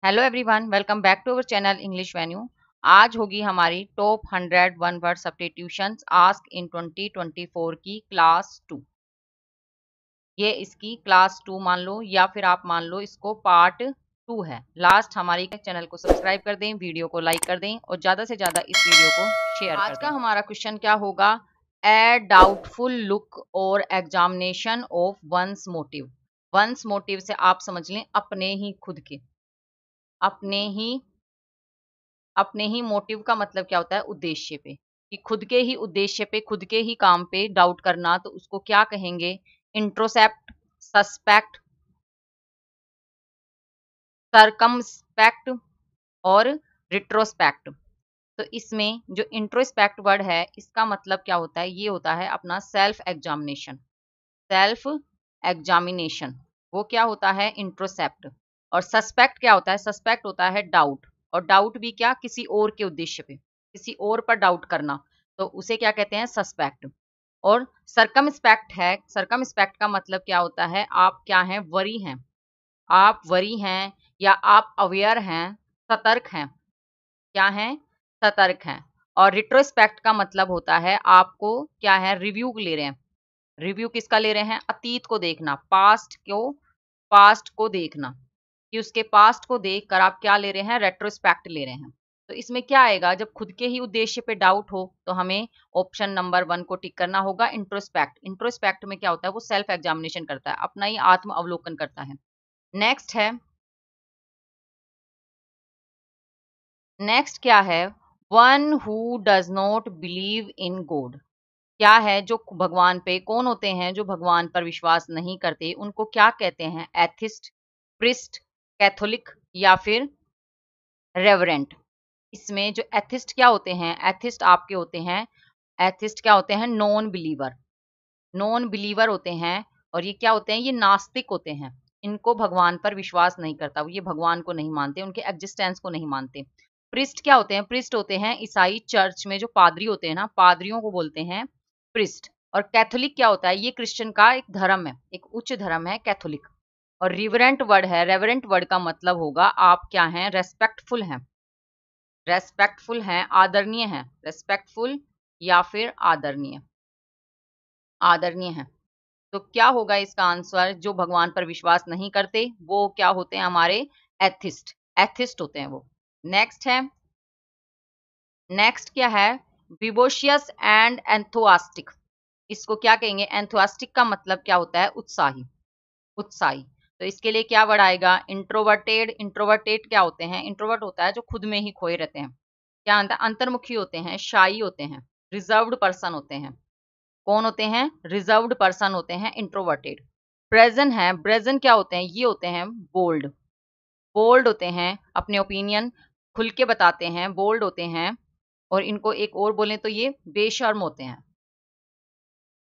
Hello everyone, welcome back to our channel English venue. आज होगी हमारी top 100 one word substitutions ask in 2024 की class 2। ये इसकी क्लास 2 मान लो या फिर आप मान लो इसको पार्ट 2 है। लास्ट हमारी चैनल को सब्सक्राइब कर दें, वीडियो को लाइक कर दें और ज़्यादा से ज़्यादा इस वीडियो को शेयर कर दें। आज का हमारा क्वेश्चन क्या होगा? ए डाउटफुल लुक और examination of one's motive. One's motive से आप समझ लें अपने ही खुद के, अपने ही मोटिव का मतलब क्या होता है? उद्देश्य पे, कि खुद के ही उद्देश्य पे, खुद के ही काम पे डाउट करना, तो उसको क्या कहेंगे? इंट्रोसेप्ट, सस्पेक्ट, सरकमस्पेक्ट और रिट्रोस्पेक्ट। तो इसमें जो इंट्रोस्पेक्ट वर्ड है इसका मतलब क्या होता है? ये होता है अपना सेल्फ एग्जामिनेशन। सेल्फ एग्जामिनेशन वो क्या होता है? इंट्रोसेप्ट। और सस्पेक्ट क्या होता है? सस्पेक्ट होता है डाउट। और डाउट भी क्या? किसी और के उद्देश्य पे, किसी और पर डाउट करना, तो उसे क्या कहते हैं? सस्पेक्ट। और सरकमस्पेक्ट है। सरकमस्पेक्ट का मतलब क्या होता है? आप क्या हैं? वरी हैं, आप वरी हैं या आप अवेयर हैं, सतर्क हैं। क्या हैं? सतर्क हैं। और रिट्रोस्पेक्ट का मतलब होता है आपको क्या है? रिव्यू ले रहे हैं। रिव्यू किसका ले रहे हैं? अतीत को देखना, पास्ट को देखना, कि उसके पास्ट को देखकर आप क्या ले रहे हैं? रेट्रोस्पेक्ट ले रहे हैं। तो इसमें क्या आएगा? जब खुद के ही उद्देश्य पे डाउट हो तो हमें ऑप्शन नंबर 1 को टिक करना होगा, इंट्रोस्पेक्ट। इंट्रोस्पेक्ट में क्या होता है? वो सेल्फ एग्जामिनेशन करता है, अपना ही आत्म अवलोकन करता है। नेक्स्ट है, नेक्स्ट क्या है? One who does not believe in God. क्या है? जो भगवान पे, कौन होते हैं जो भगवान पर विश्वास नहीं करते, उनको क्या कहते हैं? एथिस्ट, प्रिस्ट, कैथोलिक या फिर रेवरेंट। इसमें जो एथिस्ट क्या होते हैं? एथिस्ट आपके होते हैं, एथिस्ट क्या होते हैं? Non believer. नॉन बिलीवर होते हैं। और ये क्या होते हैं? ये नास्तिक होते हैं। इनको भगवान पर विश्वास नहीं करता, ये भगवान को नहीं मानते, उनके एग्जिस्टेंस को नहीं मानते। प्रिस्ट क्या होते हैं? प्रिस्ट होते हैं ईसाई चर्च में जो पादरी होते हैं ना, पादरियों को बोलते हैं प्रिस्ट। और कैथोलिक क्या होता है? ये क्रिश्चियन का एक धर्म है, एक उच्च धर्म है कैथोलिक। और रिवरेंट वर्ड है, रेवरेंट वर्ड का मतलब होगा आप क्या हैं? रेस्पेक्टफुल हैं, रेस्पेक्टफुल हैं, आदरणीय हैं। रेस्पेक्टफुल या फिर आदरणीय, आदरणीय हैं। तो क्या होगा इसका आंसर? जो भगवान पर विश्वास नहीं करते वो क्या होते हैं? हमारे एथिस्ट, एथिस्ट होते हैं वो। नेक्स्ट है, नेक्स्ट क्या है? विवोशियस एंड एंथुआस्टिक। इसको क्या कहेंगे? एंथुआस्टिक का मतलब क्या होता है? उत्साही, उत्साही। तो इसके लिए क्या वर्ड आएगा? इंट्रोवर्टेड। इंट्रोवर्टेड क्या होते हैं? इंट्रोवर्ट होता है जो खुद में ही खोए रहते हैं। क्या होता है? अंतर्मुखी होते हैं, शाई होते हैं, रिजर्व्ड पर्सन होते हैं। कौन होते हैं? रिजर्व्ड पर्सन होते हैं इंट्रोवर्टेड। प्रेजेंट है, प्रेजेंट क्या होते हैं? ये होते हैं बोल्ड। बोल्ड होते हैं, अपने ओपिनियन खुल के बताते हैं, बोल्ड होते हैं। और इनको एक और बोलें तो ये बेशर्म होते हैं।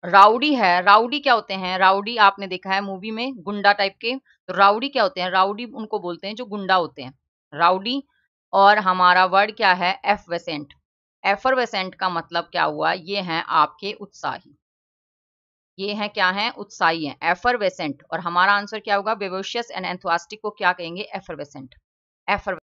राउडी है, राउडी क्या होते हैं? राउडी आपने देखा है मूवी में, गुंडा टाइप के। तो राउडी क्या होते हैं? राउडी उनको बोलते हैं जो गुंडा होते हैं, राउडी। और हमारा वर्ड क्या है? एफवेसेंट। एफरवेसेंट का मतलब क्या हुआ? ये हैं आपके उत्साही, ये हैं क्या हैं? उत्साही हैं, एफरवेसेंट। और हमारा आंसर क्या होगा? बेवोशियस एंड एंथुआस्टिक को क्या कहेंगे? Effervescent, effer.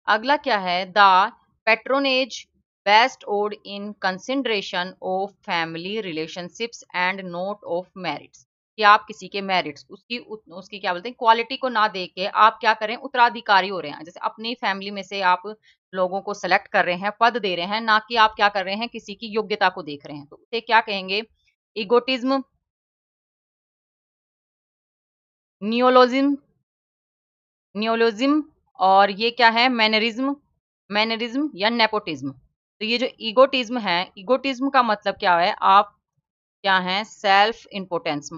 अगला क्या है? The patronage bestowed in consideration of family relationships and not of merits. कि आप किसी के मेरिट्स, उसकी क्या बोलते हैं? क्वालिटी को ना देख के आप क्या करें? उत्तराधिकारी हो रहे हैं। जैसे अपनी फैमिली में से आप लोगों को सेलेक्ट कर रहे हैं, पद दे रहे हैं, ना कि आप क्या कर रहे हैं? किसी की योग्यता को देख रहे हैं, तो उसे क्या कहेंगे? इगोटिज्म, नियोलॉजिज्म, नियोलॉजिज्म। और ये क्या है? मैनरिज्म, मैनरिज्म या नेपोटिज्म। तो ये जो ईगोटिज्म है, ईगोटिज्म का मतलब क्या है? आप क्या हैं? Self importance.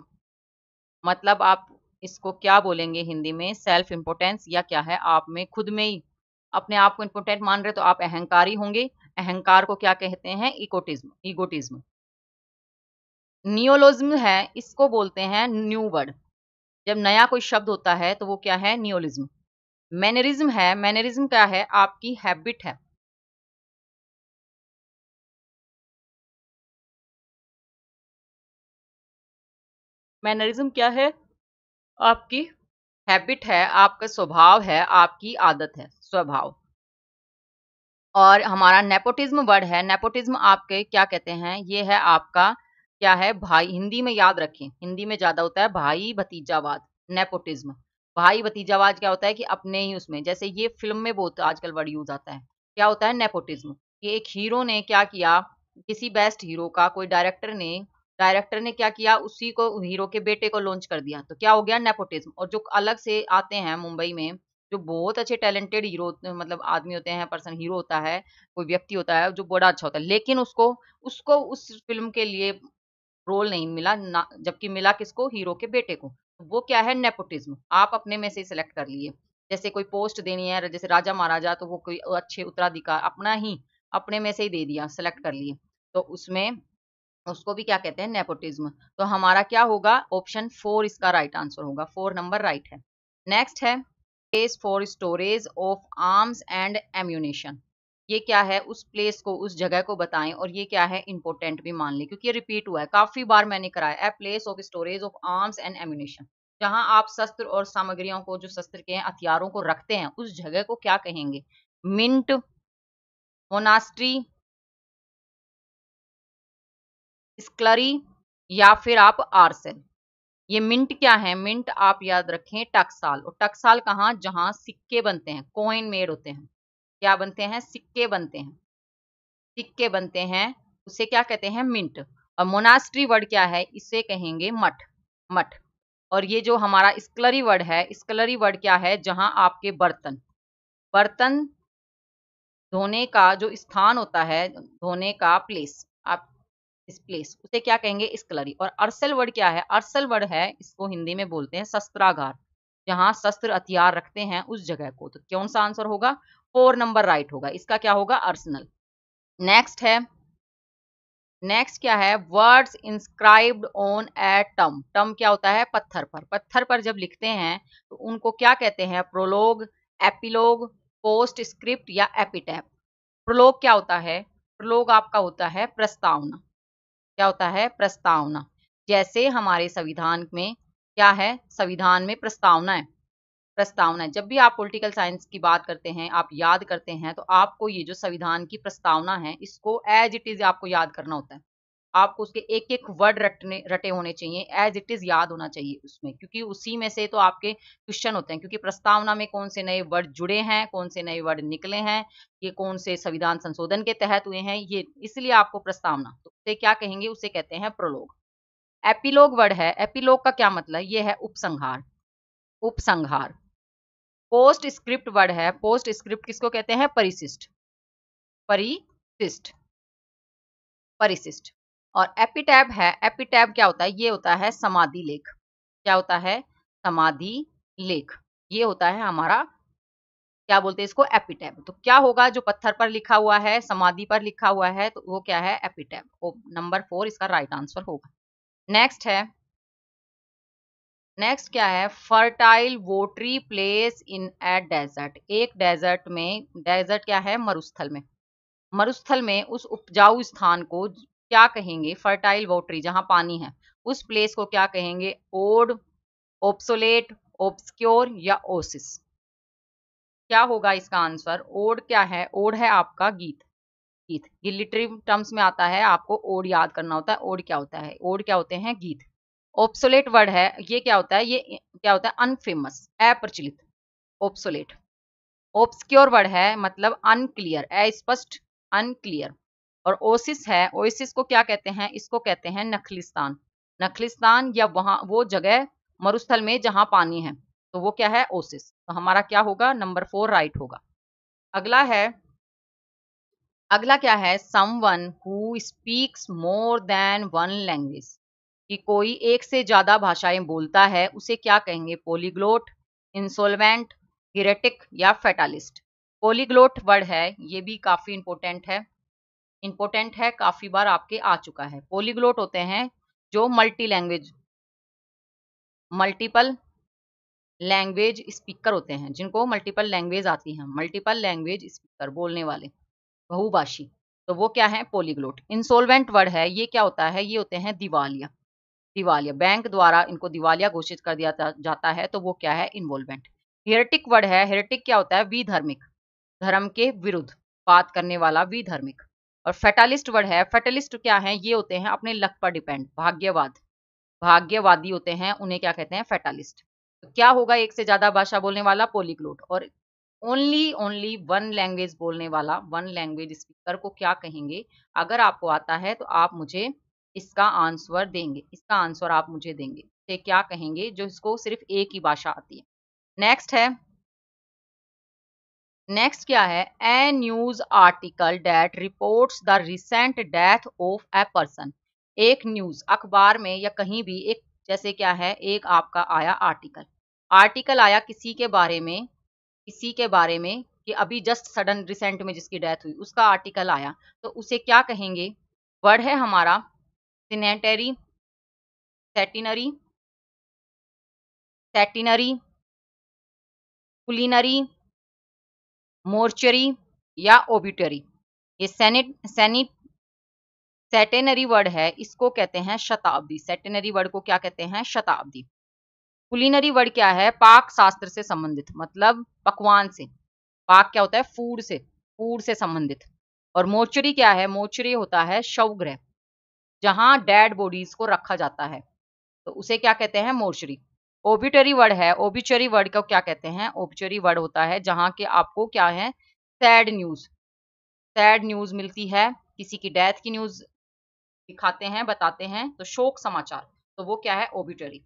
मतलब आप इसको क्या बोलेंगे हिंदी में? Self importance. या क्या है? आप में खुद में ही अपने आप को इम्पोर्टेंट मान रहे तो आप अहंकारी होंगे। अहंकार को क्या कहते हैं? इगोटिज्म, ईगोटिज्म। नियोलॉजिज्म है, इसको बोलते हैं न्यू वर्ड। जब नया कोई शब्द होता है तो वो क्या है? नियोलिज्म। मैनरिज्म है, मैनरिज्म क्या है? आपकी हैबिट है। मैनरिज्म क्या है? आपकी हैबिट है, आपका स्वभाव है, आपकी आदत है, स्वभाव। और हमारा नेपोटिज्म वर्ड है, नेपोटिज्म आपके क्या कहते हैं, ये है आपका क्या है, भाई, हिंदी में याद रखें, हिंदी में ज्यादा होता है भाई भतीजावाद, नेपोटिज्म। भाई भतीजावाद क्या होता है कि अपने ही उसमें, जैसे ये फिल्म में बहुत आजकल वर्ड यूज आता है, क्या होता है नेपोटिज्म। ये एक हीरो ने क्या किया, किसी बेस्ट हीरो का कोई डायरेक्टर ने क्या किया, उसी को हीरो के बेटे को लॉन्च कर दिया, तो क्या हो गया नेपोटिज्म। और जो अलग से आते हैं मुंबई में, जो बहुत अच्छे टैलेंटेड हीरो मतलब आदमी होते हैं, पर्सन हीरो होता है, कोई व्यक्ति होता है जो बड़ा अच्छा होता है, लेकिन उसको उसको उस फिल्म के लिए रोल नहीं मिला ना, जबकि मिला किसको, हीरो के बेटे को। वो क्या है नेपोटिज्म, आप अपने में से सिलेक्ट कर लिए। जैसे कोई पोस्ट देनी है, जैसे राजा महाराजा, तो वो कोई अच्छे उत्तराधिकार अपना ही अपने में से ही दे दिया, सेलेक्ट कर लिए, तो उसमें उसको भी क्या कहते हैं नेपोटिज्म। तो हमारा क्या होगा, ऑप्शन 4 इसका राइट आंसर होगा, 4 नंबर राइट है। नेक्स्ट है place for storage of arms and ammunition. ये क्या है, उस प्लेस को, उस जगह को बताएं, और ये क्या है इंपॉर्टेंट भी मान लें क्योंकि ये रिपीट हुआ है, काफी बार मैंने कराया। A place of storage of arms and ammunition, जहां आप शस्त्र और सामग्रियों को, जो शस्त्र के हथियारों को रखते हैं, उस जगह को क्या कहेंगे, मिंट, मोनास्ट्री, स्क्लरी, या फिर आप आर्सेल। ये मिंट क्या है, मिंट आप याद रखें टकसाल, और टकसाल कहाँ, जहां सिक्के बनते हैं, कॉइन मेड होते हैं, क्या बनते हैं, सिक्के बनते हैं, सिक्के बनते हैं, उसे क्या कहते हैं मिंट। और मोनास्ट्री वर्ड क्या है, इसे कहेंगे मठ, मठ। और ये जो हमारा स्कलरी वर्ड है, स्कलरी वर्ड क्या है, जहां आपके बर्तन, बर्तन धोने का जो स्थान होता है, धोने का प्लेस, आप इस प्लेस उसे क्या कहेंगे स्कलरी। और अर्सल वर्ड क्या है, अर्सल वर्ड है, इसको हिंदी में बोलते हैं शस्त्रागार, जहां शस्त्र हथियार रखते हैं उस जगह को। तो कौन सा आंसर होगा, 4 नंबर राइट होगा, इसका क्या होगा अर्सनल। नेक्स्ट है, नेक्स्ट क्या है, वर्ड्स इंस्क्राइब्ड ऑन ए टम, टम क्या होता है, पत्थर पर, पत्थर पर जब लिखते हैं तो उनको क्या कहते हैं, प्रोलोग, एपिलोग, पोस्ट स्क्रिप्ट या एपिटैप। प्रोलोग क्या होता है, प्रोलोग आपका होता है प्रस्तावना, क्या होता है प्रस्तावना। जैसे हमारे संविधान में क्या है, संविधान में प्रस्तावना है, प्रस्तावना है। जब भी आप पॉलिटिकल साइंस की बात करते हैं, आप याद करते हैं, तो आपको ये जो संविधान की प्रस्तावना है, इसको एज इट इज आपको याद करना होता है। आपको उसके एक एक वर्ड रटे होने चाहिए, एज इट इज याद होना चाहिए उसमें, क्योंकि उसी में से तो आपके क्वेश्चन होते हैं, क्योंकि प्रस्तावना में कौन से नए वर्ड जुड़े हैं, कौन से नए वर्ड निकले हैं, ये कौन से संविधान संशोधन के तहत हुए हैं, ये इसलिए आपको प्रस्तावना, तो उसे क्या कहेंगे, उसे कहते हैं प्रोलोग। एपिलोग वर्ड है, एपिलोग का क्या मतलब, ये है उपसंहार, उपसंहार। पोस्ट स्क्रिप्ट वर्ड है, पोस्ट स्क्रिप्ट किसको कहते हैं, परिशिष्ट, परिशिष्ट, परिशिष्ट। और एपिटैब है, एपिटैब क्या होता है, ये होता है समाधि लेख, क्या होता है, समाधि लेख, ये होता है हमारा, क्या बोलते हैं इसको, एपिटैब। तो क्या होगा, जो पत्थर पर लिखा हुआ है, समाधि पर लिखा हुआ है, तो वो क्या है, एपिटैब। नंबर 4 इसका राइट आंसर होगा। नेक्स्ट है, नेक्स्ट क्या है, fertile watery place in a desert, एक डेजर्ट में, डेजर्ट क्या है, मरुस्थल में, मरुस्थल में उस उपजाऊ स्थान को क्या कहेंगे, फर्टाइल वोटरी, जहां पानी है, उस प्लेस को क्या कहेंगे, ओड, ओब्सोलेट, ओब्सक्योर या ओसिस। क्या होगा इसका आंसर, ओड क्या है, ओड है आपका गीत, गीत, ये लिटरेरी टर्म्स में आता है, आपको ओड याद करना होता है, ओड क्या होता है, ओड क्या होते हैं गीत। ऑब्सोलेट वर्ड है, ये क्या होता है, ये क्या होता है, अनफेमस, अप्रचलित, ऑब्सोलेट। ऑब्सक्योर वर्ड है, मतलब अनक्लियर, अस्पष्ट, अनक्लियर। और ओसिस है, ओसिस को क्या कहते हैं, इसको कहते हैं नखलिस्तान, नखलिस्तान या वहां वो जगह मरुस्थल में जहां पानी है, तो वो क्या है, ओसिस। तो हमारा क्या होगा, नंबर 4 राइट होगा। अगला है, अगला क्या है, someone who speaks more than one language, कि कोई एक से ज्यादा भाषाएं बोलता है, उसे क्या कहेंगे, पोलीग्लोट, इंसोल्वेंट, हिरेटिक या फेटालिस्ट। पोलीग्लोट वर्ड है, ये भी काफी इंपॉर्टेंट है, इंपॉर्टेंट है, काफी बार आपके आ चुका है। पोलीग्लोट होते हैं जो multi language, multiple language speaker होते हैं, जिनको मल्टीपल लैंग्वेज आती हैं, मल्टीपल लैंग्वेज स्पीकर, बोलने वाले, बहुभाषी, तो वो क्या है, पोलीग्लोट। इंसोल्वेंट वर्ड है, ये क्या होता है, ये होते हैं दिवालिया, दिवालिया, बैंक द्वारा इनको दिवालिया घोषित कर दिया जाता है तो वो क्या है, इन्वॉल्वेंट। हेरेटिक वर्ड है, हेरेटिक क्या होता है, विधर्मिक, धर्म के विरुद्ध बात करने वाला, विधर्मिक। और फेटालिस्ट वर्ड है, फेटालिस्ट क्या है, ये होते हैं अपने लक पर डिपेंड, भाग्यवाद, भाग्यवादी होते हैं, उन्हें क्या कहते हैं, फेटालिस्ट। तो क्या होगा, एक से ज्यादा भाषा बोलने वाला पॉलीग्लोट, और ओनली ओनली वन लैंग्वेज बोलने वाला, वन लैंग्वेज स्पीकर को क्या कहेंगे। अगर आपको आता है तो आप मुझे इसका आंसर देंगे, इसका आंसर आप मुझे देंगे तो क्या कहेंगे, जो इसको सिर्फ एक ही भाषा आती है। नेक्स्ट है, नेक्स्ट क्या है, a news article that reports the recent death of a person. एक न्यूज अखबार में या कहीं भी एक, जैसे क्या है, एक आपका आया आर्टिकल, आर्टिकल आया किसी के बारे में, किसी के बारे में कि अभी जस्ट सडन रिसेंट में जिसकी डेथ हुई उसका आर्टिकल आया, तो उसे क्या कहेंगे। वर्ड है हमारा सिनेटरी, सेटिनरी, सेटिनरी, कुलिनरी, मोर्चरी या ओबिटरी। ये सेटेनरी वर्ड है, इसको कहते हैं शताब्दी, सेटेनरी वर्ड को क्या कहते हैं, शताब्दी। कुलिनरी वर्ड क्या है, पाक शास्त्र से संबंधित, मतलब पकवान से, पाक क्या होता है, फूड से, फूड से संबंधित। और मोर्चरी क्या है, मोर्चरी होता है शवगृह, जहां डेड बॉडीज को रखा जाता है, तो उसे क्या कहते हैं, मोर्चरी। ओबिटरी वर्ड है, ओबिचरी वर्ड को क्या कहते हैं, ओबिचरी वर्ड होता है जहां के आपको क्या है, सैड न्यूज, सैड न्यूज मिलती है, किसी की डेथ की न्यूज दिखाते हैं, बताते हैं, तो शोक समाचार, तो वो क्या है, ओबिटरी।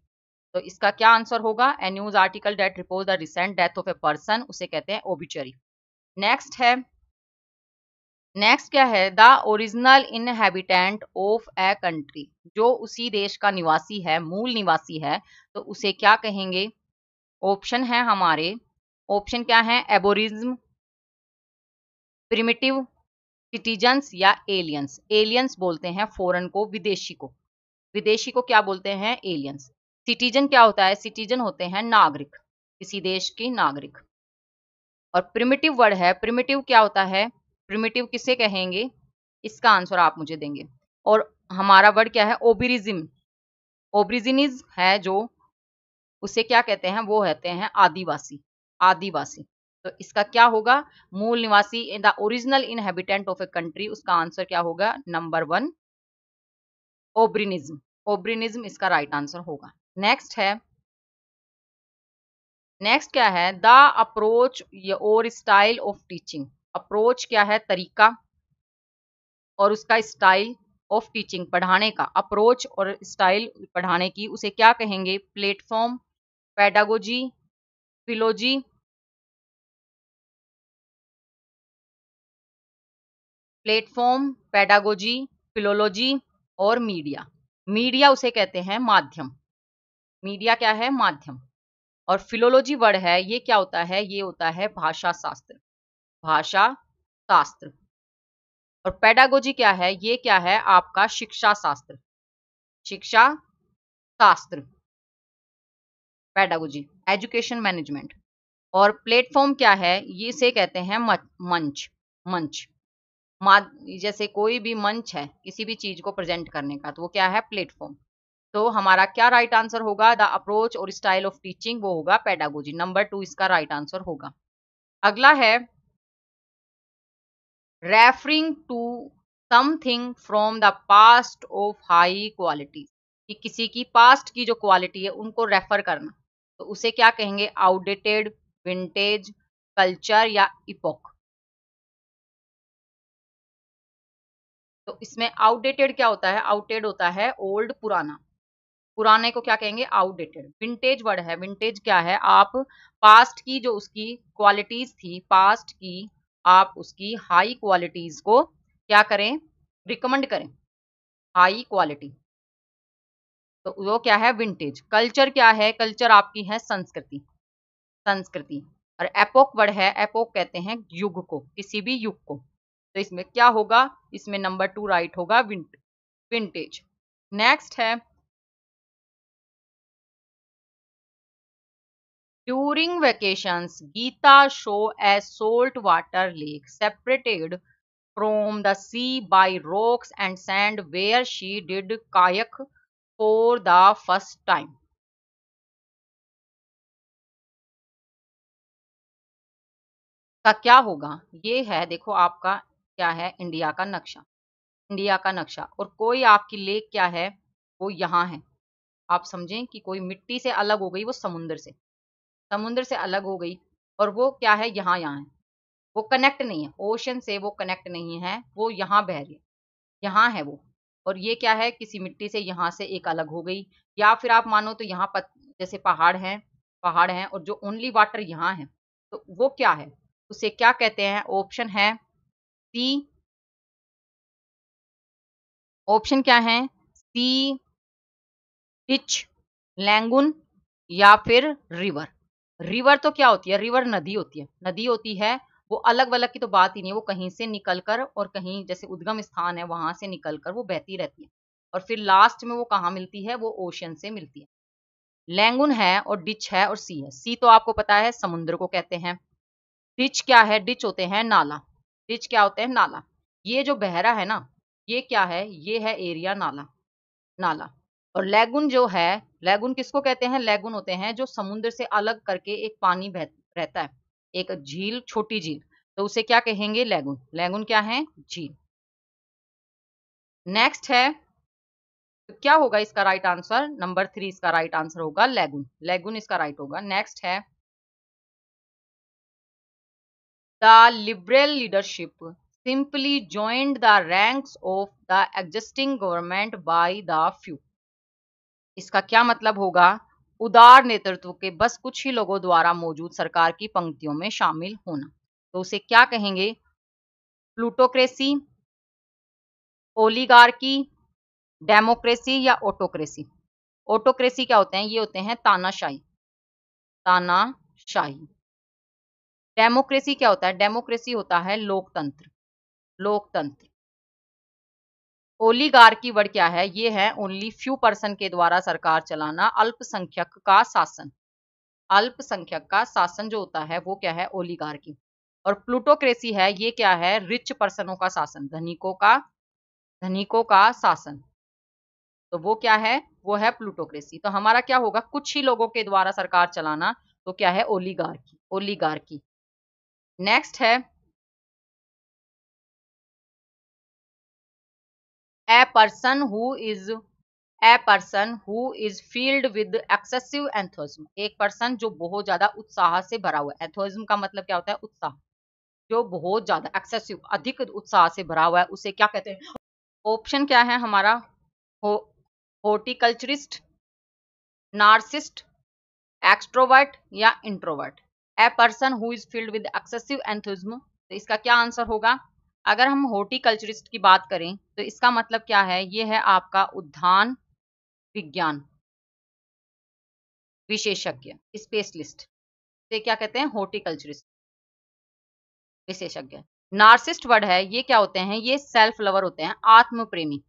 तो इसका क्या आंसर होगा, a news article that report the recent death of a person, उसे कहते हैं ओबिचरी। नेक्स्ट है, नेक्स्ट क्या है, the original inhabitant of a country, जो उसी देश का निवासी है, मूल निवासी है, तो उसे क्या कहेंगे। ऑप्शन है हमारे, ऑप्शन क्या है, एबोरिज्म, प्रिमिटिव, सिटीजन्स या एलियंस। एलियंस बोलते हैं फॉरेन को, विदेशी को, विदेशी को क्या बोलते हैं, एलियंस। सिटीजन क्या होता है, सिटीजन होते हैं नागरिक, किसी देश के नागरिक। और प्रिमिटिव वर्ड है, प्रिमिटिव क्या होता है, प्रिमिटिव किसे कहेंगे, इसका आंसर आप मुझे देंगे। और हमारा वर्ड क्या है, ओबिरिज्म, ओब्रिजिनिज है जो, उसे क्या कहते हैं, वो कहते हैं आदिवासी, आदिवासी। तो इसका क्या होगा, मूल निवासी, in the original inhabitant of a country, उसका आंसर क्या होगा, नंबर 1 ओब्रिनिज्म, ओब्रिनिज्म इसका राइट आंसर होगा। नेक्स्ट है, नेक्स्ट क्या है, द अप्रोच और स्टाइल ऑफ टीचिंग। अप्रोच क्या है, तरीका, और उसका स्टाइल ऑफ टीचिंग, पढ़ाने का, अप्रोच और स्टाइल पढ़ाने की, उसे क्या कहेंगे, platform, pedagogy, philology, platform, pedagogy, philology और मीडिया। मीडिया उसे कहते हैं माध्यम, मीडिया क्या है, माध्यम। और फिलोलॉजी वर्ड है, ये क्या होता है, ये होता है भाषा शास्त्र, भाषा शास्त्र। और पेडागोजी क्या है, ये क्या है, आपका शिक्षा शास्त्र, शिक्षा शास्त्र, पेडागोजी, एजुकेशन मैनेजमेंट। और प्लेटफॉर्म क्या है, ये इसे कहते हैं मंच, मंच, जैसे कोई भी मंच है किसी भी चीज को प्रेजेंट करने का, तो वो क्या है, प्लेटफॉर्म। तो हमारा क्या राइट आंसर होगा, द अप्रोच और स्टाइल ऑफ टीचिंग, वो होगा पेडागोजी, नंबर 2 इसका राइट आंसर होगा। अगला है, referring to something from the past of high quality, कि किसी की पास्ट की जो क्वालिटी है उनको रेफर करना, तो उसे क्या कहेंगे, आउटडेटेड, विंटेज, कल्चर या इपोक। तो इसमें आउटडेटेड क्या होता है, आउटडेटेड होता है ओल्ड, पुराना, पुराने को क्या कहेंगे, आउटडेटेड। विंटेज वर्ड है, विंटेज क्या है, आप पास्ट की जो उसकी क्वालिटीज थी, पास्ट की आप उसकी हाई क्वालिटीज को क्या करें, रिकमेंड करें, हाई क्वालिटी, तो वो क्या है, विंटेज। कल्चर क्या है, कल्चर आपकी है संस्कृति, संस्कृति। और एपोक वर्ड है, एपोक कहते हैं युग को, किसी भी युग को, तो इसमें क्या होगा, इसमें नंबर 2 राइट होगा, विंटेज। नेक्स्ट है, during vacations, Geeta saw a saltwater lake separated from the sea by rocks and sand where she did kayak for the first time. का क्या होगा? ये है, देखो आपका क्या है, इंडिया का नक्शा। इंडिया का नक्शा, और कोई आपकी लेक क्या है, वो यहाँ है। आप समझें कि कोई मिट्टी से अलग हो गई, वो समुद्र से अलग हो गई, और वो क्या है, यहाँ है। वो कनेक्ट नहीं है, ओशन से वो कनेक्ट नहीं है, वो यहाँ बह रही है, यहाँ है वो। और ये क्या है, किसी मिट्टी से यहाँ से एक अलग हो गई। या फिर आप मानो तो यहाँ पर जैसे पहाड़ हैं और जो ओनली वाटर यहाँ है, तो वो क्या है, उसे क्या कहते हैं? ऑप्शन है सी। ऑप्शन क्या है? सी, डिच, लैंगून, या फिर रिवर। रिवर तो क्या होती है, रिवर नदी होती है, नदी होती है। वो अलग वलग की तो बात ही नहीं है, वो कहीं से निकल कर, और कहीं जैसे उद्गम स्थान है वहां से निकल कर वो बहती रहती है, और फिर लास्ट में वो कहाँ मिलती है, वो ओशन से मिलती है। लैंगून है, और डिच है, और सी है। सी तो आपको पता है समुद्र को कहते हैं। डिच क्या है? डिच होते हैं नाला। डिच क्या होते हैं? नाला। ये जो बहरा है ना, ये क्या है, ये है एरिया नाला, नाला। और लैगून जो है, लैगून किसको कहते हैं? लैगून होते हैं जो समुद्र से अलग करके एक पानी बह रहता है, एक झील, छोटी झील, तो उसे क्या कहेंगे? लैगून। लैगून क्या है? झील। नेक्स्ट है, तो क्या होगा इसका राइट आंसर? नंबर 3 इसका राइट आंसर होगा, लैगून। लैगून इसका राइट होगा। नेक्स्ट है, the liberal leadership simply joined the ranks of the existing government by the few. इसका क्या मतलब होगा? उदार नेतृत्व के बस कुछ ही लोगों द्वारा मौजूद सरकार की पंक्तियों में शामिल होना, तो उसे क्या कहेंगे? प्लूटोक्रेसी, ओलिगार्की, डेमोक्रेसी, या ऑटोक्रेसी। ऑटोक्रेसी क्या होते हैं? ये होते हैं तानाशाही, तानाशाही। डेमोक्रेसी क्या होता है? डेमोक्रेसी होता है लोकतंत्र, लोकतंत्र। ओलिगार्की वर्ड क्या है? ये है ओनली फ्यू पर्सन के द्वारा सरकार चलाना, अल्पसंख्यक का शासन। अल्पसंख्यक का शासन जो होता है वो क्या है? ओलिगार्की। और प्लूटोक्रेसी है, ये क्या है? रिच पर्सनों का शासन, धनिकों का शासन। तो वो क्या है? वो है प्लूटोक्रेसी। तो हमारा क्या होगा? कुछ ही लोगों के द्वारा सरकार चलाना, तो क्या है? Oligarchy, oligarchy. नेक्स्ट है, a person who is a person who is filled with excessive enthusiasm. एक पर्सन जो बहुत ज्यादा उत्साह से भरा हुआ है। एंथुसिज्म का मतलब क्या होता है? उत्साह। जो बहुत ज्यादा एक्सेसिव, अधिक उत्साह से भरा हुआ है, उसे क्या कहते हैं? ऑप्शन क्या है हमारा? हो हॉर्टिकल्चरिस्ट, नार्सिस्ट, एक्सट्रोवर्ट, या introvert. A person who is filled with excessive enthusiasm, तो इसका क्या आंसर होगा? अगर हम हॉर्टिकल्चरिस्ट की बात करें तो इसका मतलब क्या है? ये है आपका उद्यान विज्ञान विशेषज्ञ, स्पेशलिस्ट, से क्या कहते हैं? हॉर्टिकल्चरिस्ट, विशेषज्ञ। नार्सिस्ट वर्ड है, ये क्या होते हैं? ये सेल्फ लवर होते हैं, आत्म प्रेमी।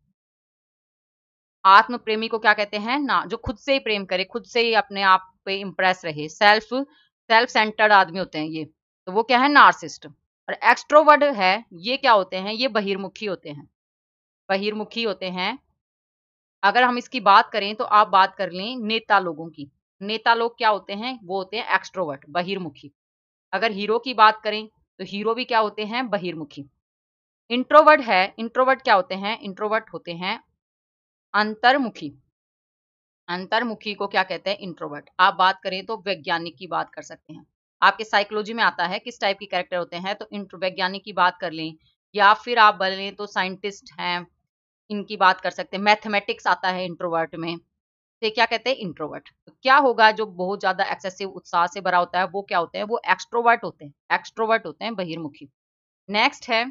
आत्म प्रेमी को क्या कहते हैं? ना, जो खुद से ही प्रेम करे, खुद से ही अपने आप पे इंप्रेस रहे, सेल्फ सेल्फ सेंटर्ड आदमी होते हैं ये, तो वो क्या है? नार्सिस्ट। और एक्सट्रोवर्ट है, ये क्या होते हैं? ये बहिर्मुखी होते हैं, बहिर्मुखी होते हैं। अगर हम इसकी बात करें तो आप बात कर लें नेता लोगों की। नेता लोग क्या होते हैं? वो होते हैं एक्सट्रोवर्ट, बहिर्मुखी। अगर हीरो की बात करें तो हीरो भी क्या होते हैं? बहिर्मुखी। इंट्रोवर्ट है, इंट्रोवर्ट क्या होते हैं? इंट्रोवर्ट होते हैं अंतर्मुखी। अंतर्मुखी को क्या कहते हैं? इंट्रोवर्ट। आप बात करें तो वैज्ञानिक की बात कर सकते हैं। आपके साइकोलॉजी में आता है किस टाइप के कैरेक्टर होते हैं, तो इंट्रो वैज्ञानिक की बात कर लें, या फिर आप बोलें तो साइंटिस्ट हैं, इनकी बात कर सकते हैं। मैथमेटिक्स आता है इंट्रोवर्ट में, से क्या कहते हैं? इंट्रोवर्ट। तो क्या होगा? जो बहुत ज्यादा एक्सेसिव उत्साह से भरा होता है वो क्या होते हैं? वो एक्सट्रोवर्ट होते हैं, एक्सट्रोवर्ट होते हैं, बहिर्मुखी। नेक्स्ट है,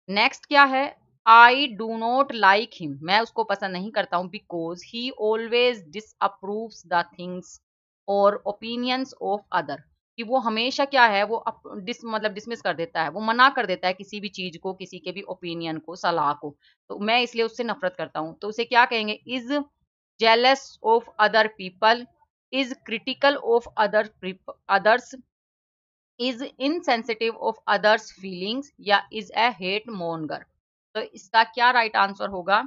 नेक्स्ट क्या है? I do not like him, मैं उसको पसंद नहीं करता हूँ, because he always disapproves the things or opinions of other. कि वो हमेशा क्या है? वो मतलब डिसमिस कर देता है, वो मना कर देता है किसी भी चीज को, किसी के भी ओपिनियन को, सलाह को। तो मैं इसलिए उससे नफरत करता हूँ, तो उसे क्या कहेंगे? Is jealous of other people, is critical of others, is insensitive of others feelings, या इज ए हेट मोंगर। तो इसका क्या राइट आंसर होगा?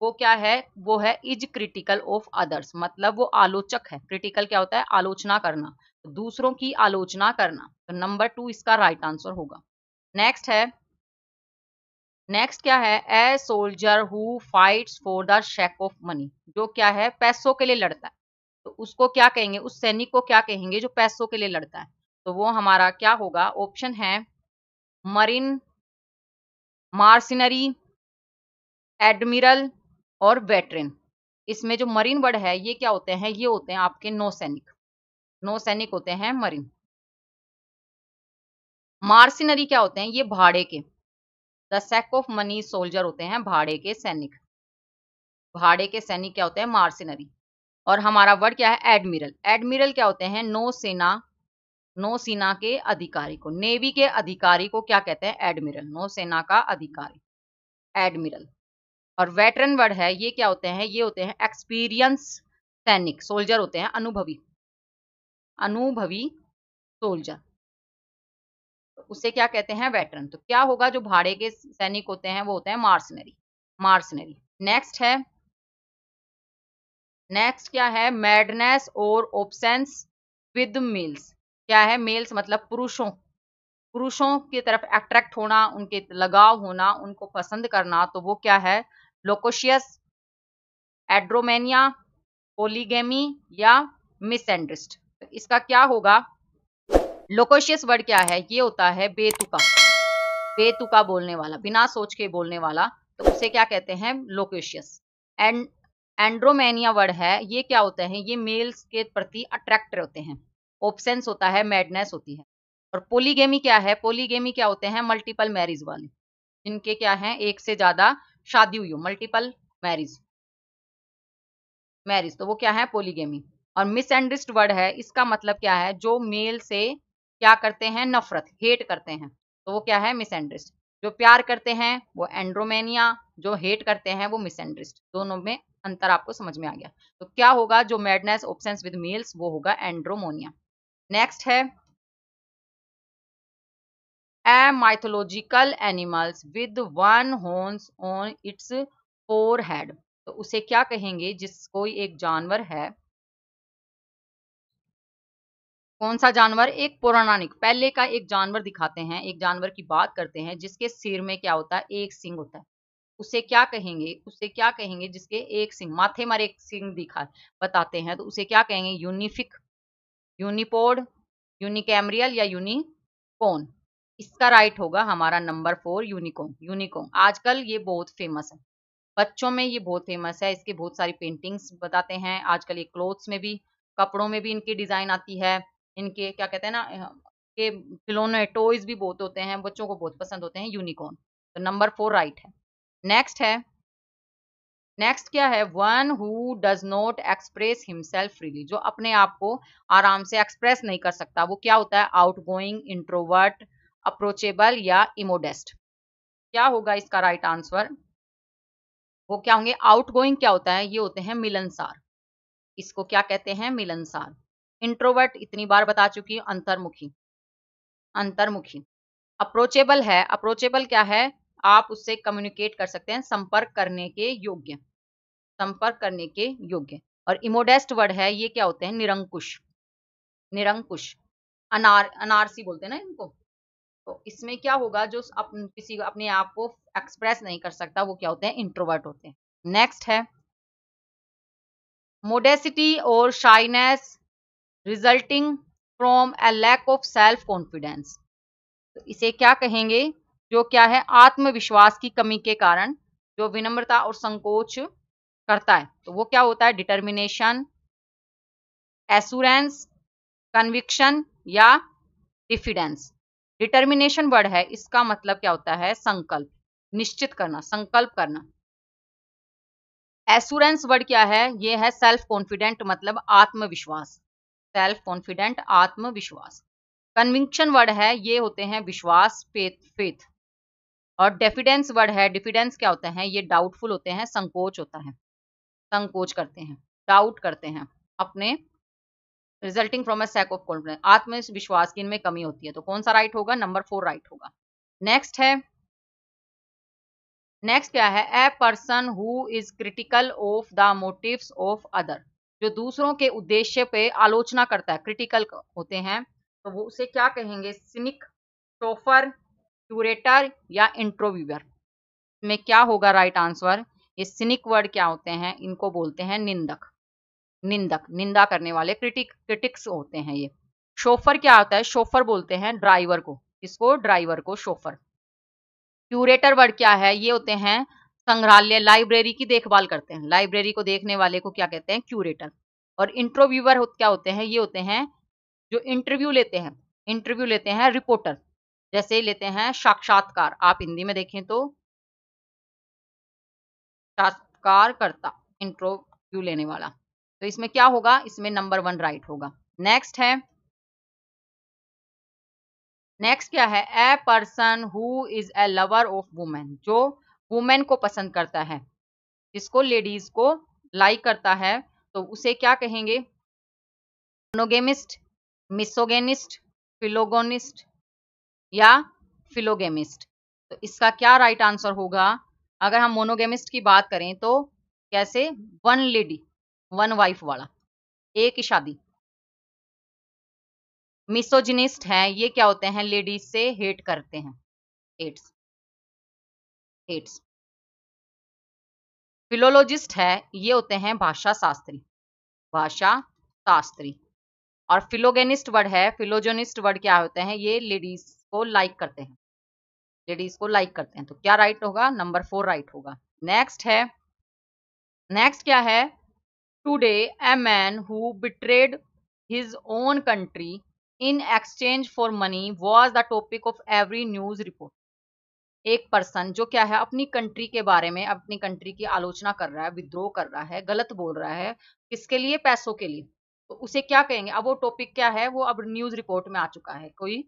वो क्या है, वो है इज क्रिटिकल ऑफ अदर्स, मतलब वो आलोचक है। क्रिटिकल क्या होता है, आलोचना करना, तो दूसरों की आलोचना करना। तो नंबर 2 इसका राइट आंसर होगा। नेक्स्ट है, नेक्स्ट क्या है, a soldier who fights for the shake of money, जो क्या है पैसों के लिए लड़ता है, तो उसको क्या कहेंगे, उस सैनिक को क्या कहेंगे जो पैसों के लिए लड़ता है। तो वो हमारा क्या होगा, ऑप्शन है मरीन, मार्सिनरी, एडमिरल और वेटरन। इसमें जो मरीन वर्ड है ये क्या होते हैं, ये होते हैं आपके नौसैनिक, नौसैनिक होते हैं मरीन। मार्सिनरी क्या होते हैं, ये भाड़े के, the sake of money soldier होते हैं भाड़े के सैनिक, भाड़े के सैनिक क्या होते हैं मार्सिनरी। और हमारा वर्ड क्या है एडमिरल, एडमिरल क्या होते हैं नौसेना, नौसेना के अधिकारी को, नेवी के अधिकारी को क्या कहते हैं एडमिरल, नौसेना का अधिकारी एडमिरल। और वेटरन वर्ड है, ये क्या होते हैं, ये होते हैं एक्सपीरियंस सैनिक, सोल्जर होते हैं अनुभवी, अनुभवी सोल्जर, तो उसे क्या कहते हैं वेटरन। तो क्या होगा, जो भाड़े के सैनिक होते हैं वो होते हैं मार्सनरी, मार्सनरी। नेक्स्ट है, नेक्स्ट क्या है, मैडनेस और ऑब्सेंस विद मेल्स, क्या है मेल्स मतलब पुरुषों, पुरुषों की तरफ अट्रैक्ट होना, उनके लगाव होना, उनको पसंद करना, तो वो क्या है लोकोशियस, एड्रोमेनिया, पोलीगेमी या मिसएंड्रिस्ट। तो इसका क्या होगा, लोकोशियस वर्ड क्या है, ये होता है बेतुका, बेतुका बोलने वाला, बिना सोच के बोलने वाला, तो उसे क्या कहते हैं लोकेशियस। एंड एंड्रोमेनिया वर्ड है, ये क्या होता है, ये मेल्स के प्रति अट्रैक्ट होते हैं, ऑब्सेंस होता है, मैडनेस होती है। और पोलीगेमी क्या है, पोलीगेमी क्या होते हैं मल्टीपल मैरिज वाले, जिनके क्या है एक से ज्यादा शादी हुई हो, मल्टीपल मैरिज, मैरिज, तो वो क्या है पोलीगेमी। और मिसअंडरस्टूड वर्ड है, इसका मतलब क्या है, जो मेल से क्या करते हैं नफरत, हेट करते हैं, तो वो क्या है मिसअंडरस्टूड। जो प्यार करते हैं वो एंड्रोमेनिया, जो हेट करते हैं वो मिसअंडरस्टूड, दोनों में अंतर आपको समझ में आ गया। तो क्या होगा, जो मैडनेस ऑब्सेंस विद मेल्स वो होगा एंड्रोमोनिया। नेक्स्ट है, a mythological animals with one horns on its forehead, तो उसे क्या कहेंगे, जिस कोई एक जानवर है, कौन सा जानवर, एक पौराणिक पहले का एक जानवर दिखाते हैं, एक जानवर की बात करते हैं जिसके सिर में क्या होता है एक सिंग होता है, उसे क्या कहेंगे, उसे क्या कहेंगे जिसके एक सिंग, माथे पर एक सिंग दिखा बताते हैं, तो उसे क्या कहेंगे यूनिफिक, यूनिपोड, यूनिकैमरियल या यूनिकॉर्न। इसका राइट होगा हमारा नंबर 4 यूनिकॉर्न, यूनिकॉर्न आजकल ये बहुत फेमस है, बच्चों में ये बहुत फेमस है, इसके बहुत सारी पेंटिंग्स बताते हैं आजकल, ये क्लोथ्स में भी, कपड़ों में भी इनकी डिजाइन आती है, इनके क्या कहते हैं ना के खिलौने टॉयज भी बहुत होते हैं, बच्चों को बहुत पसंद होते हैं यूनिकॉर्न। तो नंबर 4 राइट है। नेक्स्ट है, नेक्स्ट क्या है, one who does not express himself freely, जो अपने आप को आराम से एक्सप्रेस नहीं कर सकता, वो क्या होता है आउट गोइंग, इंट्रोवर्ट, अप्रोचेबल या इमोडेस्ट। क्या होगा इसका राइट आंसर, वो क्या होंगे, आउटगोइंग क्या होता है, ये होते हैं मिलनसार, इसको क्या कहते हैं मिलनसार। इंट्रोवर्ट इतनी बार बता चुकी हूँ, अंतर्मुखी, अंतर्मुखी। अप्रोचेबल है, अप्रोचेबल क्या है, आप उससे कम्युनिकेट कर सकते हैं, संपर्क करने के योग्य, संपर्क करने के योग्य। और इमोडेस्ट वर्ड है, ये क्या होते हैं निरंकुश, निरंकुश, अनारसी बोलते हैं ना इनको। तो इसमें क्या होगा, जो किसी अपने आप को एक्सप्रेस नहीं कर सकता वो क्या होते हैं इंट्रोवर्ट होते हैं। नेक्स्ट है, मोडेसिटी और shyness resulting from a lack of self confidence, तो इसे क्या कहेंगे, जो क्या है आत्मविश्वास की कमी के कारण जो विनम्रता और संकोच करता है, तो वो क्या होता है डिटर्मिनेशन, एश्योरेंस, कन्विक्शन या डिफिडेंस। डिटर्मिनेशन वर्ड है, इसका मतलब क्या होता है संकल्प, निश्चित करना, संकल्प करना। एश्योरेंस वर्ड क्या है, ये है सेल्फ कॉन्फिडेंट मतलब आत्मविश्वास, सेल्फ कॉन्फिडेंट आत्मविश्वास। कन्विक्शन वर्ड है, ये होते हैं विश्वास, फेथ, फेथ। और डेफिडेंस वर्ड है, डिफिडेंस क्या होता है, ये डाउटफुल होते हैं, संकोच होता है, संकोच करते हैं, डाउट करते हैं अपने, resulting from a lack of confidence, आत्मविश्वास की इनमें कमी होती है। तो कौन सा राइट होगा, नंबर 4 राइट होगा। नेक्स्ट है, नेक्स्ट क्या है, a person who is critical of the motives of other, जो दूसरों के उद्देश्य पे आलोचना करता है, क्रिटिकल होते हैं, तो वो उसे क्या कहेंगे, सिनिक, शोफर, क्यूरेटर या इंट्रोव्यूअर। में क्या होगा राइट आंसर, ये सिनिक वर्ड क्या होते हैं, इनको बोलते हैं निंदक, निंदक निंदा करने वाले, क्रिटिक्स होते हैं ये। शोफर क्या होता है, शोफर बोलते हैं ड्राइवर को, इसको ड्राइवर को शोफर। क्यूरेटर वर्ड क्या है, ये होते हैं संग्रहालय, लाइब्रेरी की देखभाल करते हैं, लाइब्रेरी को देखने वाले को क्या कहते हैं, क्यूरेटर। और इंटरव्यूअर क्या होते हैं, ये होते हैं जो इंटरव्यू लेते हैं, इंटरव्यू लेते हैं, रिपोर्टर, जैसे लेते हैं साक्षात्कार, आप हिंदी में देखें तो साक्षात्कारकर्ता, इंटरव्यू लेने वाला। तो इसमें क्या होगा, इसमें नंबर 1 राइट होगा। नेक्स्ट है, नेक्स्ट क्या है, a person who is A lover of women, जो वुमेन को पसंद करता है, जिसको लेडीज को लाइक करता है, तो उसे क्या कहेंगे, मोनोगेमिस्ट, मिसोगेनिस्ट, फिलोगोनिस्ट या फिलोगेमिस्ट। तो इसका क्या राइट आंसर होगा, अगर हम मोनोगेमिस्ट की बात करें तो कैसे, वन लेडी, वन वाइफ वाला, एक ही शादी। मिसोजिनिस्ट हैं, ये क्या होते हैं, लेडीज से हेट करते हैं, हेट्स, हेट्स। फिलोलॉजिस्ट है, ये होते हैं भाषा शास्त्री, भाषा शास्त्री। और फिलोगेनिस्ट वर्ड है, फिलोजोनिस्ट वर्ड क्या होते हैं, ये लेडीज को लाइक करते हैं, लेडीज को लाइक करते हैं। तो क्या राइट होगा, नंबर 4 राइट होगा। नेक्स्ट है, नेक्स्ट क्या है, today a man who betrayed his own country in exchange for money was the topic of every news report. एक पर्सन जो क्या है, अपनी कंट्री के बारे में, अपनी कंट्री की आलोचना कर रहा है, विद्रोह कर रहा है, गलत बोल रहा है, किसके लिए, पैसों के लिए, तो उसे क्या कहेंगे। अब वो टॉपिक क्या है, वो अब न्यूज रिपोर्ट में आ चुका है, कोई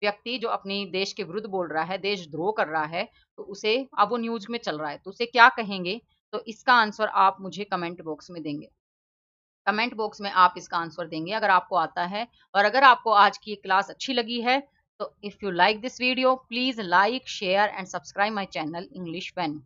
व्यक्ति जो अपनी देश के विरुद्ध बोल रहा है, देशद्रोह कर रहा है, तो उसे अब वो न्यूज में चल रहा है, तो उसे क्या कहेंगे। तो इसका आंसर आप मुझे कमेंट बॉक्स में देंगे, कमेंट बॉक्स में आप इसका आंसर देंगे अगर आपको आता है। और अगर आपको आज की क्लास अच्छी लगी है, तो if you like this video please like, share and subscribe my channel English fan.